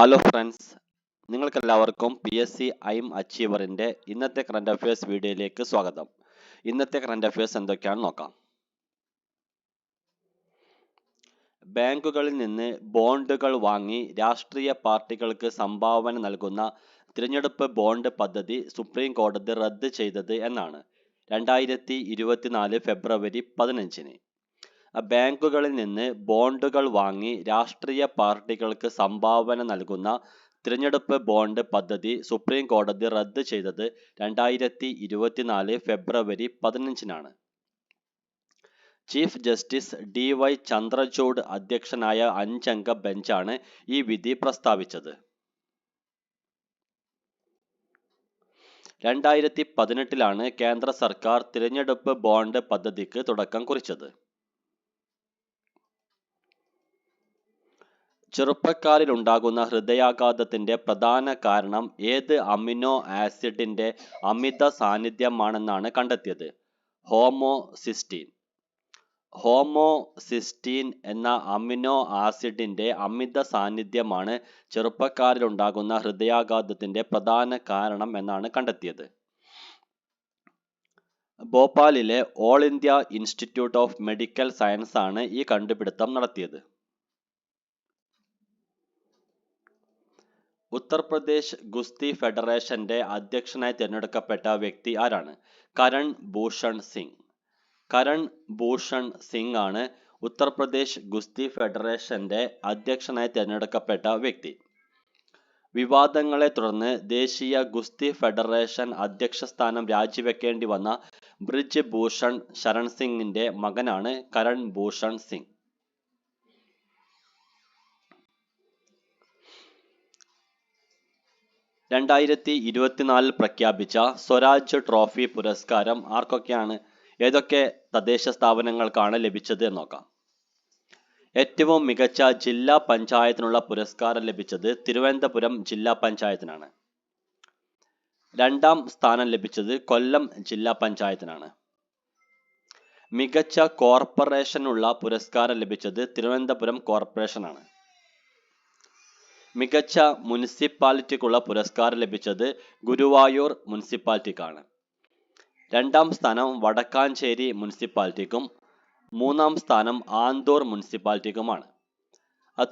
Hello friends, നിങ്ങൾക്കെല്ലാവർക്കും PSC ഐം അച്ചീവറിൻ്റെ ഇന്നത്തെ current affairs വീഡിയോയിലേക്ക് സ്വാഗതം. ഇന്നത്തെ കറണ്ട് അഫയേഴ്സ് എന്തൊക്കെയാണെന്ന് നോക്കാം. ബാങ്കുകളിൽ നിന്ന് ബോണ്ടുകൾ വാങ്ങി രാഷ്ട്രീയ പാർട്ടികൾക്ക് സംഭാവന നൽകുന്ന തിരഞ്ഞെടുപ്പ് ബോണ്ട് പദ്ധതി സുപ്രീം കോടതി റദ്ദ് ചെയ്തത് എന്നാണ് 2024 ഫെബ്രുവരി 15-ന്. ബാങ്കുകളിൽ നിന്ന് ബോണ്ടുകൾ വാങ്ങി രാഷ്ട്രീയ പാർട്ടികൾക്ക് സംഭാവന നൽകുന്ന തിരഞ്ഞെടുപ്പ് ബോണ്ട് പദ്ധതി സുപ്രീം കോടതി റദ്ദ് ചെയ്തത് 2024 ഫെബ്രുവരി 15-നാണ്. ചീഫ് ജസ്റ്റിസ് DY ചന്ദ്രചൂഡ് അധ്യക്ഷനായ 5-അംഗ ബെഞ്ചാണ് ഈ വിധി പ്രസ്താവിച്ചത്. 2018-ലാണ് കേന്ദ്ര സർക്കാർ തിരഞ്ഞെടുപ്പ് ബോണ്ട് പദ്ധതിക്ക് തുടക്കം കുറിച്ചത്. ചെറുപ്പക്കാരിലുണ്ടാകുന്ന ഹൃദയാഘാതത്തിന്റെ പ്രധാന കാരണം ഏത് അമിനോ ആസിഡിന്റെ അമിത സാന്നിധ്യമാണെന്നാണ് കണ്ടെത്തിയത്? ഹോമോസിസ്റ്റീൻ എന്ന അമിനോ ആസിഡിന്റെ അമിത സാന്നിധ്യമാണ് ചെറുപ്പക്കാരിലുണ്ടാകുന്ന ഹൃദയാഘാതത്തിന്റെ പ്രധാന കാരണം എന്നാണ് കണ്ടെത്തിയത്. ഭോപ്പാലിലെ all India institute of medical science ആണ് ഈ കണ്ടുപിടുത്തം നടത്തിയത്. ഉത്തർപ്രദേശ് ഗുസ്തി ഫെഡറേഷന്റെ അധ്യക്ഷനായി തിരഞ്ഞെടുക്കപ്പെട്ട വ്യക്തി ആരാണ്? കരൺ ഭൂഷൺ സിംഗ് ആണ് ഉത്തർപ്രദേശ് ഗുസ്തി ഫെഡറേഷന്റെ അധ്യക്ഷനായി തിരഞ്ഞെടുക്കപ്പെട്ട വ്യക്തി. വിവാദങ്ങളെ തുടർന്ന് ദേശീയ ഗുസ്തി ഫെഡറേഷൻ അധ്യക്ഷ സ്ഥാനം രാജിവെക്കേണ്ടി വന്ന ബ്രിജ് ഭൂഷൺ ശരൺ സിംഗിന്റെ മകനാണ് കരൺ ഭൂഷൺ സിംഗ്. (2024) പ്രഖ്യാപിച്ച സ്വരാജ് ട്രോഫി പുരസ്കാരം ആർക്കൊക്കെയാണ്, ഏതൊക്കെ തദ്ദേശ സ്ഥാപനങ്ങൾക്കാണ് ലഭിച്ചത് എന്ന് നോക്കാം. ഏറ്റവും മികച്ച ജില്ലാ പഞ്ചായത്തിനുള്ള പുരസ്കാരം ലഭിച്ചത് തിരുവനന്തപുരം ജില്ലാ പഞ്ചായത്തിനാണ്. 2ാം സ്ഥാനം ലഭിച്ചത് കൊല്ലം ജില്ലാ പഞ്ചായത്തിനാണ്. മികച്ച കോർപ്പറേഷനുള്ള പുരസ്കാരം ലഭിച്ചത് തിരുവനന്തപുരം കോർപ്പറേഷനാണ്. മികച്ച മുനിസിപ്പാലിറ്റിക്കുള്ള പുരസ്കാരം ലഭിച്ചത് ഗുരുവായൂർ മുനിസിപ്പാലിറ്റിക്കാണ്. 2ാം സ്ഥാനം വടക്കാഞ്ചേരി മുനിസിപ്പാലിറ്റിക്കും 3ാം സ്ഥാനം ആന്തൂർ മുനിസിപ്പാലിറ്റിക്കുമാണ്.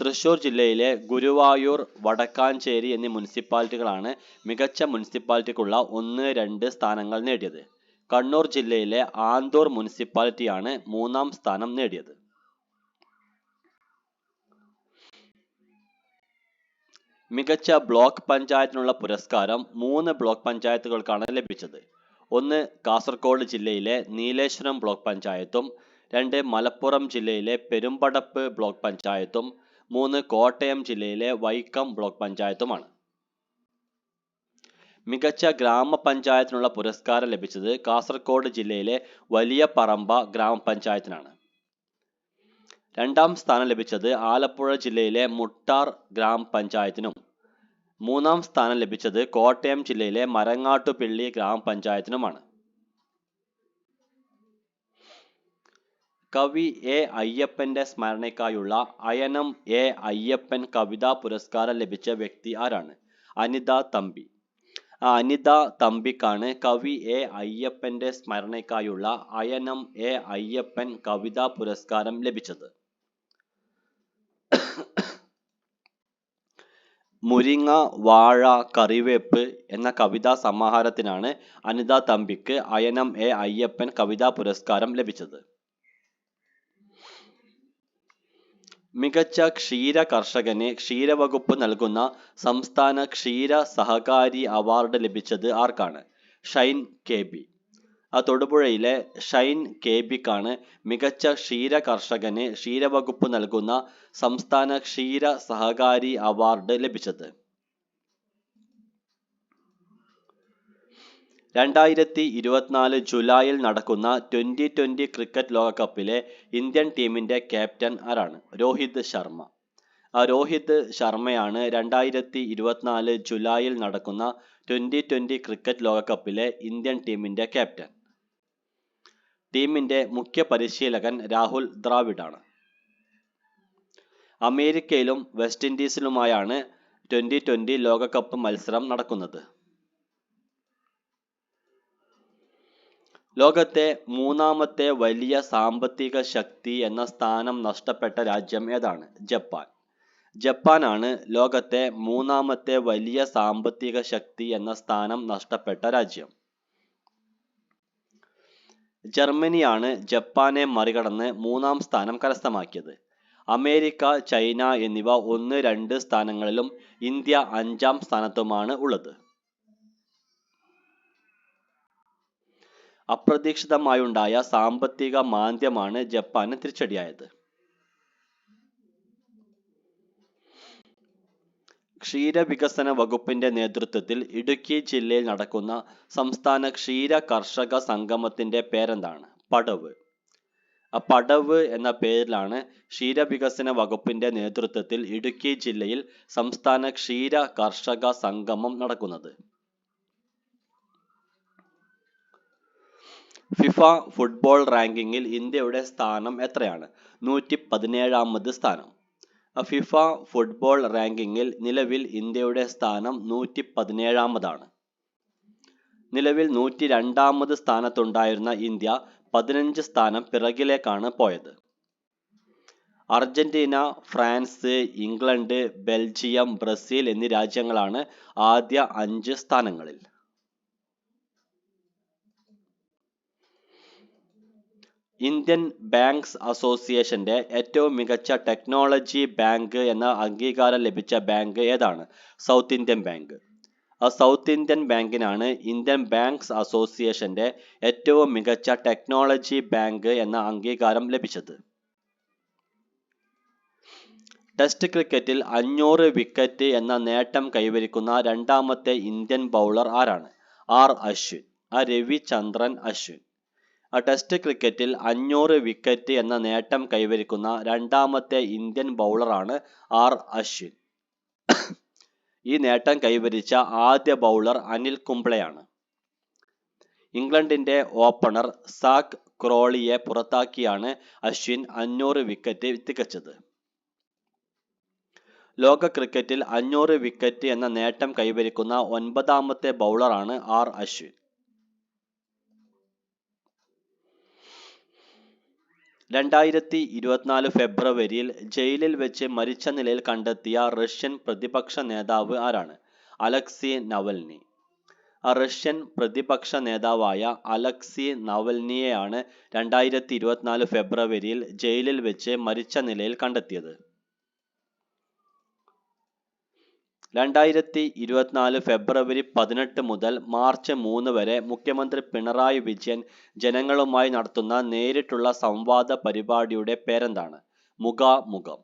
തൃശ്ശൂർ ജില്ലയിലെ ഗുരുവായൂർ, വടക്കാഞ്ചേരി എന്നീ മുനിസിപ്പാലിറ്റികളാണ് മികച്ച മുനിസിപ്പാലിറ്റിക്കുള്ള 1, 2 സ്ഥാനങ്ങൾ നേടിയത്. കണ്ണൂർ ജില്ലയിലെ ആന്തൂർ മുനിസിപ്പാലിറ്റിയാണ് 3ാം സ്ഥാനം നേടിയത്. മികച്ച ബ്ലോക്ക് പഞ്ചായത്തിനുള്ള പുരസ്കാരം 3 ബ്ലോക്ക് പഞ്ചായത്തുകൾക്കാണ് ലഭിച്ചത്. 1 കാസർഗോഡ് ജില്ലയിലെ നീലേശ്വരം ബ്ലോക്ക് പഞ്ചായത്തും, 2 മലപ്പുറം ജില്ലയിലെ പെരുമ്പടപ്പ് ബ്ലോക്ക് പഞ്ചായത്തും, 3 കോട്ടയം ജില്ലയിലെ വൈക്കം ബ്ലോക്ക് പഞ്ചായത്തുമാണ്. മികച്ച ഗ്രാമപഞ്ചായത്തിനുള്ള പുരസ്കാരം ലഭിച്ചത് കാസർഗോഡ് ജില്ലയിലെ വലിയ പറമ്പ ഗ്രാമപഞ്ചായത്തിനാണ്. 2ാം സ്ഥാനം ലഭിച്ചത് ആലപ്പുഴ ജില്ലയിലെ മുട്ടാർ ഗ്രാമപഞ്ചായത്തിനും 3ാം സ്ഥാനം ലഭിച്ചത് കോട്ടയം ജില്ലയിലെ മരങ്ങാട്ടുപിള്ളി ഗ്രാമപഞ്ചായത്തിനുമാണ്. കവി A. അയ്യപ്പന്റെ സ്മരണയ്ക്കായുള്ള അയനം A. അയ്യപ്പൻ കവിതാ പുരസ്കാരം ലഭിച്ച വ്യക്തി ആരാണ്? അനിത തമ്പി. അനിത തമ്പിക്കാണ് കവി A. അയ്യപ്പന്റെ സ്മരണയ്ക്കായുള്ള അയനം A. അയ്യപ്പൻ കവിതാ പുരസ്കാരം ലഭിച്ചത്. മുരിങ്ങ, വാഴ, കറിവേപ്പ് എന്ന കവിതാ സമാഹാരത്തിനാണ് അനിത തമ്പിക്ക് അയനം A. അയ്യപ്പൻ കവിതാ പുരസ്കാരം ലഭിച്ചത്. മികച്ച ക്ഷീര കർഷകന് ക്ഷീരവകുപ്പ് നൽകുന്ന സംസ്ഥാന ക്ഷീര സഹകാരി അവാർഡ് ലഭിച്ചത് ആർക്കാണ്? ഷൈൻ KB. തൊടുപുഴയിലെ ഷൈൻ KBക്കാണ് മികച്ച ക്ഷീര കർഷകന് ക്ഷീരവകുപ്പ് നൽകുന്ന സംസ്ഥാന ക്ഷീര സഹകാരി അവാർഡ് ലഭിച്ചത്. 2024 ജൂലൈയിൽ നടക്കുന്ന T20 ക്രിക്കറ്റ് ലോകകപ്പിലെ ഇന്ത്യൻ ടീമിന്റെ ക്യാപ്റ്റൻ ആരാണ്? രോഹിത് ശർമ്മ. രോഹിത് ശർമ്മയാണ് 2024 ജൂലൈയിൽ നടക്കുന്ന T20 ക്രിക്കറ്റ് ലോകകപ്പിലെ ഇന്ത്യൻ ടീമിന്റെ ക്യാപ്റ്റൻ. ടീമിന്റെ മുഖ്യ പരിശീലകൻ രാഹുൽ ദ്രാവിഡാണ്. അമേരിക്കയിലും വെസ്റ്റ് ഇൻഡീസിലുമായാണ് 2020 ലോകകപ്പ് മത്സരം നടക്കുന്നത്. ലോകത്തെ മൂന്നാമത്തെ വലിയ സാമ്പത്തിക ശക്തി എന്ന സ്ഥാനം നഷ്ടപ്പെട്ട രാജ്യം ഏതാണ്? ജപ്പാൻ. ജപ്പാനാണ് ലോകത്തെ മൂന്നാമത്തെ വലിയ സാമ്പത്തിക ശക്തി എന്ന സ്ഥാനം നഷ്ടപ്പെട്ട രാജ്യം. ജർമ്മനിയാണ് ജപ്പാനെ മറികടന്ന് മൂന്നാം സ്ഥാനം കരസ്ഥമാക്കിയത്. അമേരിക്ക, ചൈന എന്നിവ 1, 2 സ്ഥാനങ്ങളിലും ഇന്ത്യ 5-ാം സ്ഥാനത്തുമാണ് ഉള്ളത്. അപ്രതീക്ഷിതമായുണ്ടായ സാമ്പത്തിക മാന്ദ്യമാണ് ജപ്പാന് തിരിച്ചടിയായത്. ക്ഷീരവികസന വകുപ്പിന്റെ നേതൃത്വത്തിൽ ഇടുക്കി ജില്ലയിൽ നടക്കുന്ന സംസ്ഥാന ക്ഷീര കർഷക സംഗമത്തിന്റെ പേരെന്താണ്? പടവ്. പടവ് എന്ന പേരിലാണ് ക്ഷീരവികസന വകുപ്പിന്റെ നേതൃത്വത്തിൽ ഇടുക്കി ജില്ലയിൽ സംസ്ഥാന ക്ഷീര കർഷക സംഗമം നടക്കുന്നത്. ഫിഫ ഫുട്ബോൾ റാങ്കിങ്ങിൽ ഇന്ത്യയുടെ സ്ഥാനം എത്രയാണ്? 117-ാമത് സ്ഥാനം. ഫിഫ ഫുട്ബോൾ റാങ്കിങ്ങിൽ നിലവിൽ ഇന്ത്യയുടെ സ്ഥാനം 117-ാമതാണ്. നിലവിൽ 102-ാമത് സ്ഥാനത്തുണ്ടായിരുന്ന ഇന്ത്യ 15 സ്ഥാനം പിറകിലേക്കാണ് പോയത്. Argentina, France, England, Belgium, Brazil എന്നീ രാജ്യങ്ങളാണ് ആദ്യ 5 സ്ഥാനങ്ങളിൽ. ഇന്ത്യൻ ബാങ്ക്സ് അസോസിയേഷന്റെ ഏറ്റവും മികച്ച ടെക്നോളജി ബാങ്ക് എന്ന അംഗീകാരം ലഭിച്ച ബാങ്ക് ഏതാണ്? South Indian bank. South Indian ബാങ്കിനാണ് ഇന്ത്യൻ ബാങ്ക്സ് അസോസിയേഷന്റെ ഏറ്റവും മികച്ച ടെക്നോളജി ബാങ്ക് എന്ന അംഗീകാരം ലഭിച്ചത്. ടെസ്റ്റ് ക്രിക്കറ്റിൽ 500 വിക്കറ്റ് എന്ന നേട്ടം കൈവരിക്കുന്ന രണ്ടാമത്തെ ഇന്ത്യൻ ബൗളർ ആരാണ്? ആർ അശ്വിൻ. രവിചന്ദ്രൻ അശ്വിൻ. ടെസ്റ്റ് ക്രിക്കറ്റിൽ 500 വിക്കറ്റ് എന്ന നേട്ടം കൈവരിക്കുന്ന രണ്ടാമത്തെ ഇന്ത്യൻ ബൗളറാണ് ആർ അശ്വിൻ. ഈ നേട്ടം കൈവരിച്ച ആദ്യ ബൗളർ അനിൽ കുംബ്ലെയാണ്. ഇംഗ്ലണ്ടിന്റെ ഓപ്പണർ സാക് ക്രോളിയെ പുറത്താക്കിയാണ് അശ്വിൻ 500 വിക്കറ്റ് തികച്ചത്. ലോക ക്രിക്കറ്റിൽ 500 വിക്കറ്റ് എന്ന നേട്ടം കൈവരിക്കുന്ന 9ാമത്തെ ബൗളറാണ് ആർ അശ്വിൻ. 2024 ഫെബ്രുവരിയിൽ ജയിലിൽ വെച്ച് മരിച്ച നിലയിൽ കണ്ടെത്തിയ റഷ്യൻ പ്രതിപക്ഷ നേതാവ് ആരാണ്? Alexei Navalny. റഷ്യൻ പ്രതിപക്ഷ നേതാവായ അലക്സി നവൽനിയെയാണ് 2024 ഫെബ്രുവരിയിൽ ജയിലിൽ വെച്ച് മരിച്ച നിലയിൽ കണ്ടെത്തിയത്. 2024 ഫെബ്രുവരി 18 മുതൽ മാർച്ച് 3 വരെ മുഖ്യമന്ത്രി പിണറായി വിജയൻ ജനങ്ങളുമായി നടത്തുന്ന നേരിട്ടുള്ള സംവാദ പരിപാടിയുടെ പേരെന്താണ്? മുഖാമുഖം.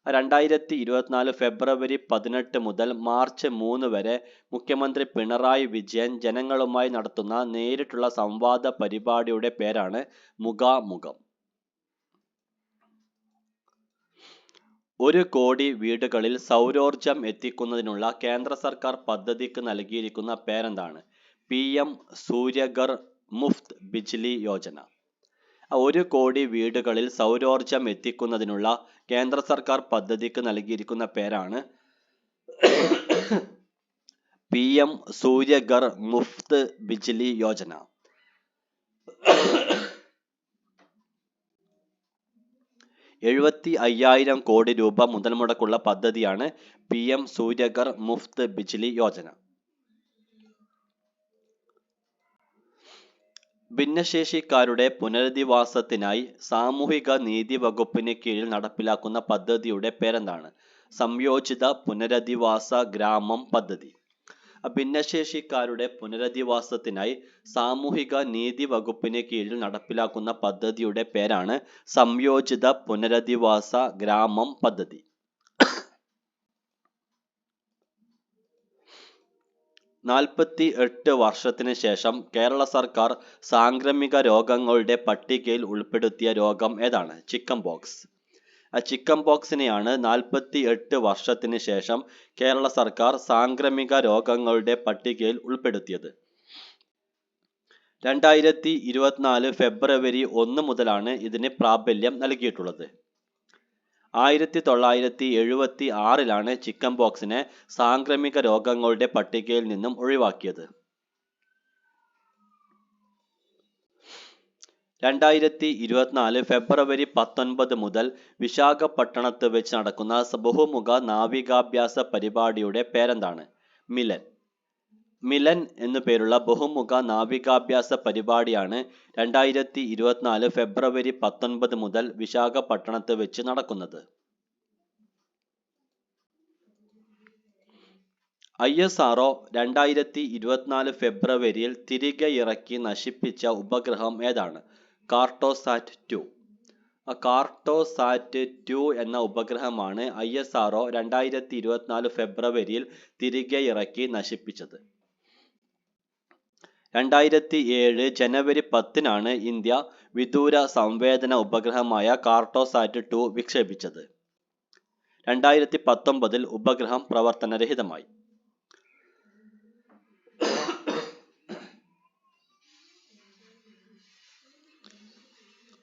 2024 ഫെബ്രുവരി 18 മുതൽ മാർച്ച് 3 വരെ മുഖ്യമന്ത്രി പിണറായി വിജയൻ ജനങ്ങളുമായി നടത്തുന്ന നേരിട്ടുള്ള സംവാദ പരിപാടിയുടെ പേരാണ് മുഖാമുഖം. 1 കോടി വീടുകളിൽ സൗരോർജം എത്തിക്കുന്നതിനുള്ള കേന്ദ്ര സർക്കാർ പദ്ധതിക്ക് നൽകിയിരിക്കുന്ന പേരെന്താണ്? PM സൂര്യഘർ മുഫ്ത് ബിജ്ലി യോജന. 1 കോടി വീടുകളിൽ സൗരോർജം എത്തിക്കുന്നതിനുള്ള കേന്ദ്ര സർക്കാർ പദ്ധതിക്ക് നൽകിയിരിക്കുന്ന പേരാണ് PM സൂര്യഘർ മുഫ്ത് ബിജ്ലി യോജന. 75,000 കോടി രൂപ മുതൽ മുടക്കുള്ള പദ്ധതിയാണ് PM സൂര്യഘർ മുഫ്ത് ബിജ്ലി യോജന. ഭിന്നശേഷിക്കാരുടെ പുനരധിവാസത്തിനായി സാമൂഹിക നീതി വകുപ്പിന് കീഴിൽ നടപ്പിലാക്കുന്ന പദ്ധതിയുടെ പേരെന്താണ്? സംയോജിത പുനരധിവാസ ഗ്രാമം പദ്ധതി. ഭിന്നശേഷിക്കാരുടെ പുനരധിവാസത്തിനായി സാമൂഹിക നീതി വകുപ്പിന് കീഴിൽ നടപ്പിലാക്കുന്ന പദ്ധതിയുടെ പേരാണ് സംയോജിത പുനരധിവാസ ഗ്രാമം പദ്ധതി. 48 വർഷത്തിന് ശേഷം കേരള സർക്കാർ സാംക്രമിക രോഗങ്ങളുടെ പട്ടികയിൽ ഉൾപ്പെടുത്തിയ രോഗം ഏതാണ്? Chicken pox. ചിക്കൻ പോക്സിനെയാണ് 48 വർഷത്തിന് ശേഷം കേരള സർക്കാർ സാംക്രമിക രോഗങ്ങളുടെ പട്ടികയിൽ ഉൾപ്പെടുത്തിയത്. 2024 ഫെബ്രുവരി 1 മുതലാണ് ഇതിന് പ്രാബല്യം നൽകിയിട്ടുള്ളത്. 1976-ലാണ് ചിക്കൻ പോക്സിനെ സാംക്രമിക രോഗങ്ങളുടെ പട്ടികയിൽ നിന്നും ഒഴിവാക്കിയത്. 2024 ഫെബ്രുവരി 19 മുതൽ വിശാഖപട്ടണത്ത് വെച്ച് നടക്കുന്ന ബഹുമുഖ നാവികാഭ്യാസ പരിപാടിയുടെ പേരെന്താണ്? മിലൻ. മിലൻ എന്നു പേരുള്ള ബഹുമുഖ നാവികാഭ്യാസ പരിപാടിയാണ് 2024 ഫെബ്രുവരി 19 മുതൽ വിശാഖപട്ടണത്ത് വെച്ച് നടക്കുന്നത്. ISRO 2024 ഫെബ്രുവരിയിൽ തിരികെ ഇറക്കി നശിപ്പിച്ച ഉപഗ്രഹം ഏതാണ്? കാർട്ടോസാറ്റ് 2. കാർട്ടോസാറ്റ് 2 എന്ന ഉപഗ്രഹമാണ് ISRO 2024 ഫെബ്രുവരിയിൽ തിരികെ ഇറക്കി നശിപ്പിച്ചത്. 2007 ജനുവരി 10-നാണ് ഇന്ത്യ വിദൂര സംവേദന ഉപഗ്രഹമായ കാർട്ടോസാറ്റ് 2 വിക്ഷേപിച്ചത്. 2019 ഉപഗ്രഹം പ്രവർത്തനരഹിതമായി.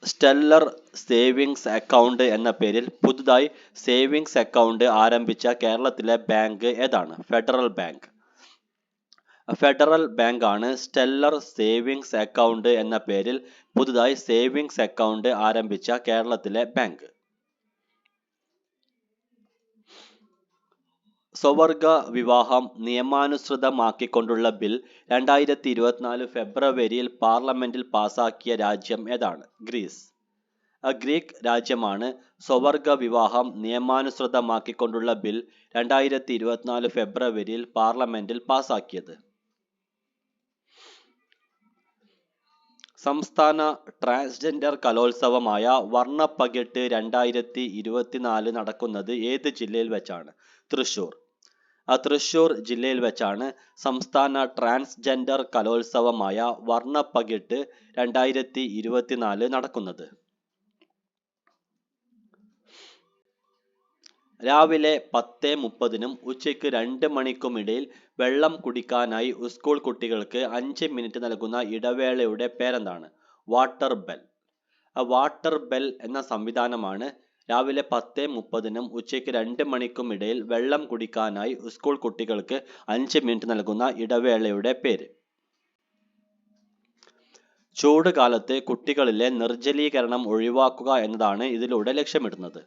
സ്റ്റെല്ലർ സേവിങ്സ് അക്കൗണ്ട് എന്ന പേരിൽ പുതുതായി സേവിങ്സ് അക്കൗണ്ട് ആരംഭിച്ച കേരളത്തിലെ ബാങ്ക് ഏതാണ്? Federal bank. ഫെഡറൽ ബാങ്ക് ആണ് സ്റ്റെല്ലർ സേവിങ്സ് അക്കൗണ്ട് എന്ന പേരിൽ പുതുതായി സേവിങ്സ് അക്കൗണ്ട് ആരംഭിച്ച കേരളത്തിലെ ബാങ്ക്. സ്വവർഗ വിവാഹം നിയമാനുസൃതമാക്കിക്കൊണ്ടുള്ള ബിൽ 2024 ഫെബ്രുവരിയിൽ പാർലമെന്റിൽ പാസാക്കിയ രാജ്യം ഏതാണ്? ഗ്രീസ്. ഗ്രീക്ക് രാജ്യമാണ് സ്വവർഗ വിവാഹം നിയമാനുസൃതമാക്കിക്കൊണ്ടുള്ള ബിൽ 2024 ഫെബ്രുവരിയിൽ പാർലമെന്റിൽ പാസാക്കിയത്. സംസ്ഥാന ട്രാൻസ്ജെൻഡർ കലോത്സവമായ വർണ്ണപ്പകിട്ട് 2024 നടക്കുന്നത് ഏത് ജില്ലയിൽ വെച്ചാണ്? തൃശ്ശൂർ. തൃശ്ശൂർ ജില്ലയിൽ വെച്ചാണ് സംസ്ഥാന ട്രാൻസ്ജെൻഡർ കലോത്സവമായ വർണ്ണപ്പകിട്ട് 2024 നടക്കുന്നത്. രാവിലെ 10:30-നും ഉച്ചയ്ക്ക് 2 മണിക്കുമിടയിൽ വെള്ളം കുടിക്കാനായി സ്കൂൾ കുട്ടികൾക്ക് 5 മിനിറ്റ് നൽകുന്ന ഇടവേളയുടെ പേരെന്താണ്? Water bell. വാട്ടർ ബെൽ എന്ന സംവിധാനമാണ് രാവിലെ 10:30-നും ഉച്ചയ്ക്ക് 2 മണിക്കുമിടയിൽ വെള്ളം കുടിക്കാനായി സ്കൂൾ കുട്ടികൾക്ക് 5 മിനിറ്റ് നൽകുന്ന ഇടവേളയുടെ പേര്. ചൂട് കാലത്ത് കുട്ടികളിലെ നിർജ്ജലീകരണം ഒഴിവാക്കുക എന്നതാണ് ഇതിലൂടെ ലക്ഷ്യമിടുന്നത്.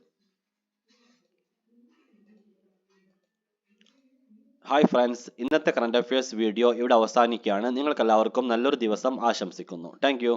ഹായ് ഫ്രണ്ട്സ്, ഇന്നത്തെ കറണ്ട് അഫയേഴ്സ് വീഡിയോ ഇവിടെ അവസാനിക്കുകയാണ്. നിങ്ങൾക്കെല്ലാവർക്കും നല്ലൊരു ദിവസം ആശംസിക്കുന്നു. Thank you.